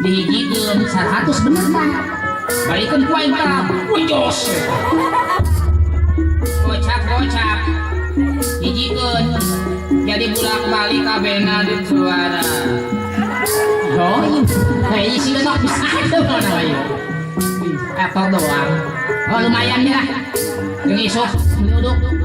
dihijikeun 100 bener kan balikkan ku aing tah ujos gocap hijikeun jadi bulak balik kabehna di suara kayak isi sok bisa mana ayo etok doang lumayan ya jeung isuk duduk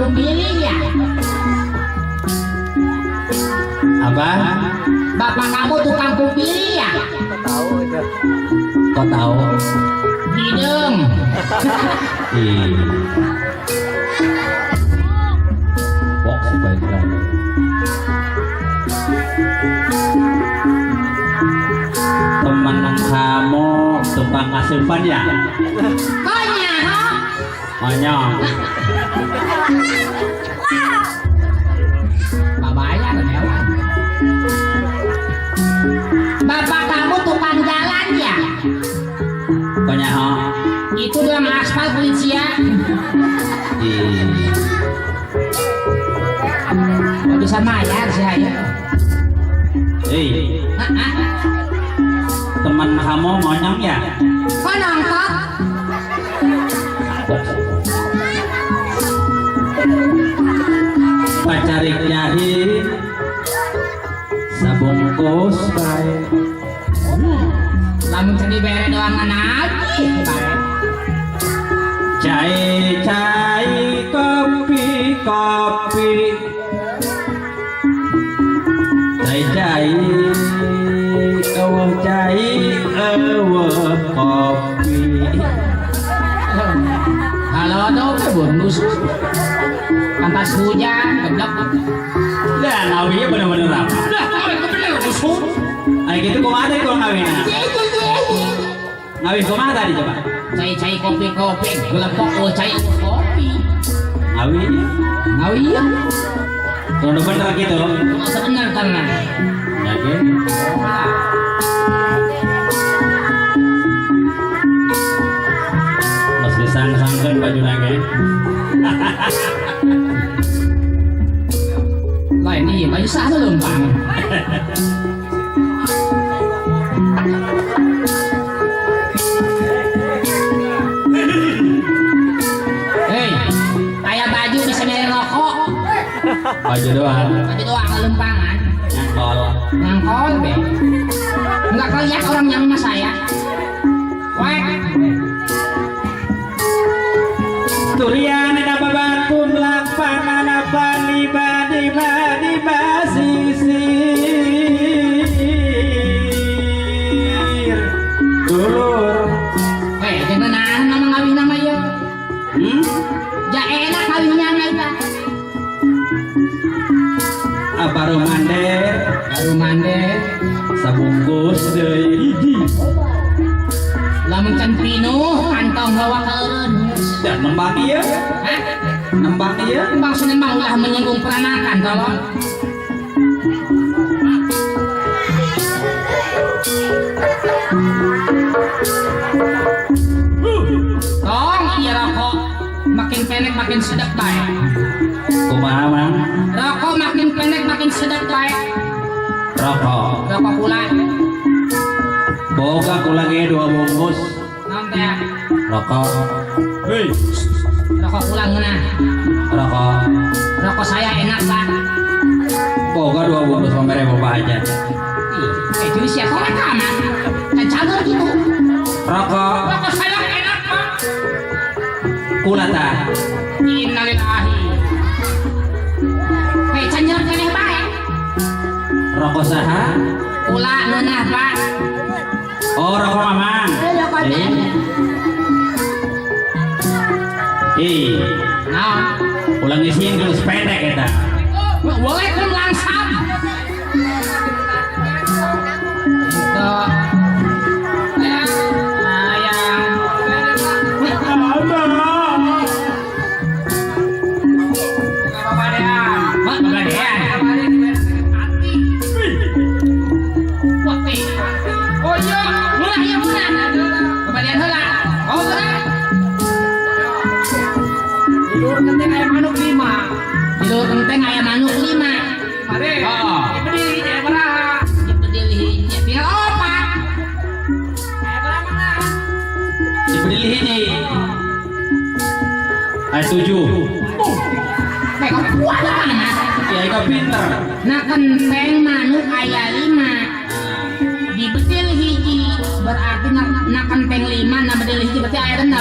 pemilih ya. Apa? Bapak kamu tukang pemilih ya. Kok tahu? Hidung. Ih. Kok sih baik-baik. Teman kamu tukang asupan ya? Konya, ha? Monyong. Babaya hewan. Bapak kamu tukang jalan ya. Konya ho. Itu doang aspal polisia. Ih. Kok bisa mayar sih ayo. Teman kamu monyong ya? Kok nongkrong? Pacarik nyari sabungkus baik. Lamun sedih bere doang anak. Cai kopi cai kopi. Halo dong, bonus. Pantas hujan, gedek. Dah ngawinya bener-bener apa? Bener busuk. Ay gitu kumaha tadi kalau ngawinna? Ngawin kumaha tadi coba? Cai kopi, gelepok cai kopi. Ngawin? Ngawi ya. Kalau udah bener gitu? Sebenar karena. Yakin? Mas disang-sangkan baju nage. Lain iya, baju sana lempang. Hei, kayak baju bisa mere rokok. Baju doang. Baju doang lempangan. Nyangkol. Nyangkol be. Enggak kelihatan orang yang sama saya. Wek. Turian ada babatun lapangan apa di basisir dulur. Jangan nama ngawin nama ya. Ja enak kawinnya kita. Apa rumander Baru mande. sabungkus deui. Lamun can pino kantong bawa keureun. Dan nembang ieu. Hah? Nembang ieu. Bang senembang ulah menyinggung peranakan tolong. Tong iya rokok makin pendek makin sedap baik. Kumaha mang? Rokok makin pendek makin sedap baik. Rokok. Rokok pula. Boga kula ge 2 bungkus. Naon teh? Rokok. Hei. Rokok pula ngeunah. Rokok. Rokok saya enak pak. Boga 2 bungkus pamere bapak aja. Ih, jadi siapa orang kamar? Kan cager gitu. Rokok. Rokok saya enak pak. Kula tah. Innalillahi. Hei, canjer keneh baik. Rokok saha? Pula ngeunah pak. Oh, rokok mamang. Rokok teh. Ih, Naon? ulang isiin dulu sepedek eta. Waalaikum langsam. Tuh. Sayang. Mak, pegadaian. Wati. Oh iya, murah ya murah. Pegadaian heula. Oh murah. Tidur genteng ayam manuk 5. Tidur genteng ayam manuk 5. Pare. Oh. Dibeli nya berapa? Dibeli nya tinggal 4. Aya berapa mana? Dibeli ini. Ay 7. Kayak kau kuat mana? Ya ika pinter. Nah kenteng manuk aya 5. Dibedil hiji berarti nak kenteng 5 nah bedil hiji berarti aya 6.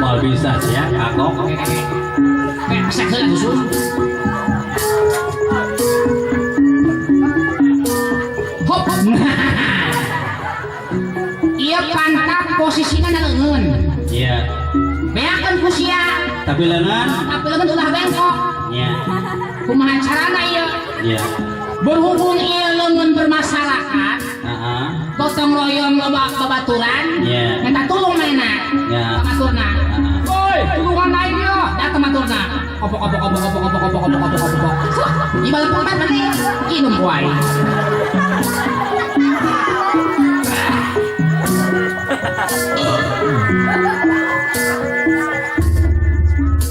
Mal bisa sih ya, kagok. Oke. Kayak pesek heula dusun. Hop. Iya pantat posisinya naleungeun. Iya. Beakeun ku sia. Tapi lengan. Tapi leungeun ulah bengkok. Iya. Kumaha carana ieu? Iya. Berhubung ieu leungeun bermasyarakat, Heeh. gotong royong loba babaturan, Iya. minta tulung mana? Iya. Pamaturna. Woi, tulungan naik ieu. Datang maturna. Opok. Ibal pangkat berarti inum wae.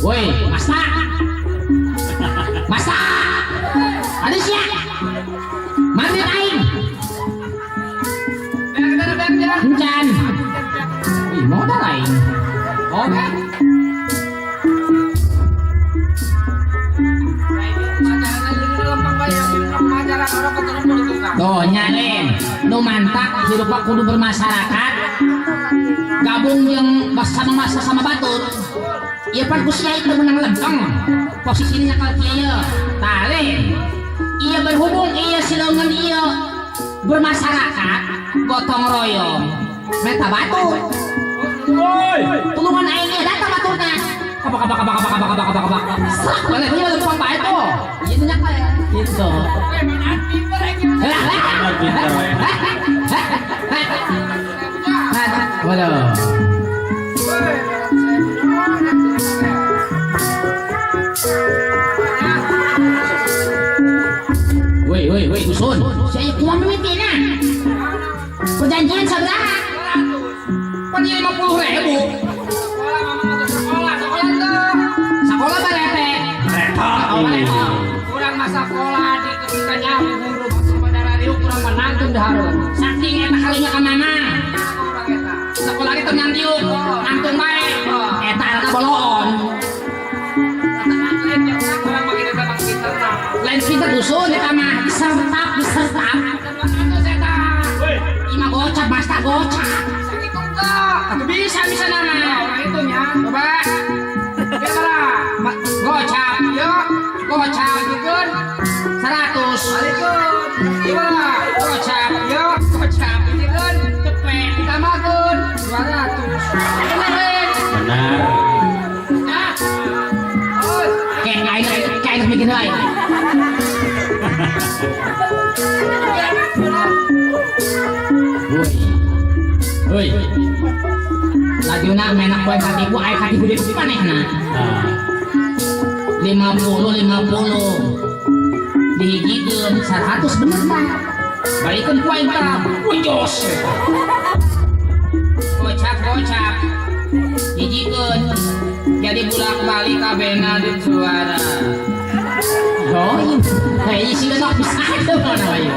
Woi, Masa. Ada sia. Mandi aing. Encan. Ih, modal aing. Oke. Tuh nyalin, nu mantak hirup kudu bermasyarakat, gabung yang sama batur. Iya pan kusia itu menang lempeng, posisinya kalau kieu, talin. Iya berhubung iya silongan iya bermasyarakat, gotong royong, meta batur. Tulungan aing ieu datang baturna. Kabak. Sak, boleh punya lempeng bae tuh. Iya nyak ya. Gitu. Waduh. Woi, dusun. Saya kumaha mimitina. Perjanjian sabaraha? Pan 50.000. Sekolah balete. Kurang masa sekolah di ketika nyawa guru saudara riuk kurang menanggung dahareun. Saking eta kalinya ka mana? Sekolah itu nyantiun, nangtung bae. Eta arana boloon. Lain pinter dusun eta mah disertap. Ima gocap, masta gocap. Sakitu enggak. Tapi bisa nama. Orang itu nya. Coba. Gocap, yuk. Gocap dikeun 100. Balikeun. Gimana? Gocap, yuk. Gocap dikeun cepet ditambahkeun 200. Benar. Nah. Kayak bikin lain. Woi. Lajuna menak poe katiku aya katiku di manehna. 50 dihijikeun 100 bener tah. Balikeun ku aing tah. Unjos. Gocap. Hijikeun jadi bolak-balik kabehna di suara. Oh, kayaknya sih enak bisa tuh mana wae.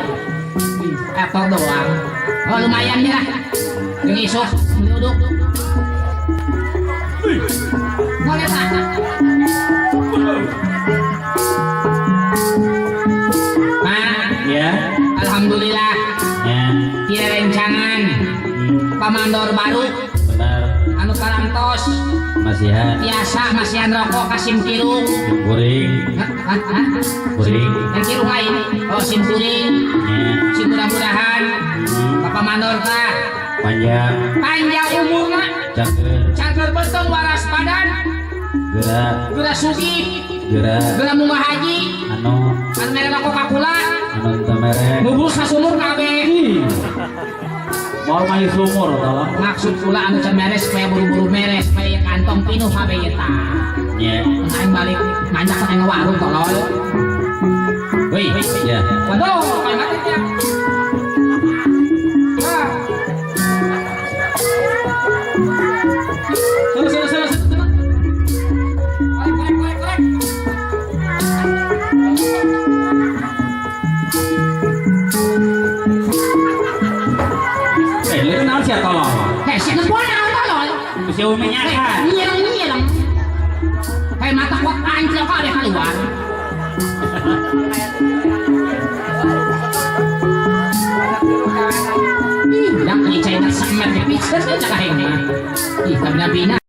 Etor doang. Oh lumayan ya. Yang isuk duduk. Boleh tak? Ya. Alhamdulillah. Ya. Tidak rencangan. Pamandor baru. Benar. Anu karantos. Masihan. Biasa masihan rokok kasim kirung. Kuring. Hah? Kuring. Yang kirung lain. Oh sim kuring. Ya. Sim mudah-mudahan. Bapak mandor tah. Panjang umurna. Cager betung waras badan. Geura sugih. Geura mumbah haji. Anu mere rokok kakula. anu teu mere. Bubul sasumur kabeh. Mau main sumur tolong. Maksud kula anu can mere supaya buru-buru mere supaya kantong pinuh kabeh ieu tah. Nya. Aing balik manjak ka warung tolol. Woi, ya. Waduh, kayak mati dia. Salah. Lu kenal siapa tolong? Siapa tolol? Bisa uminya. Nyirang. Kayak mata kuat anjir kok ada keluar. Yang ini saya nak semet di pizza saja kah ini. Ih, kami nabi na.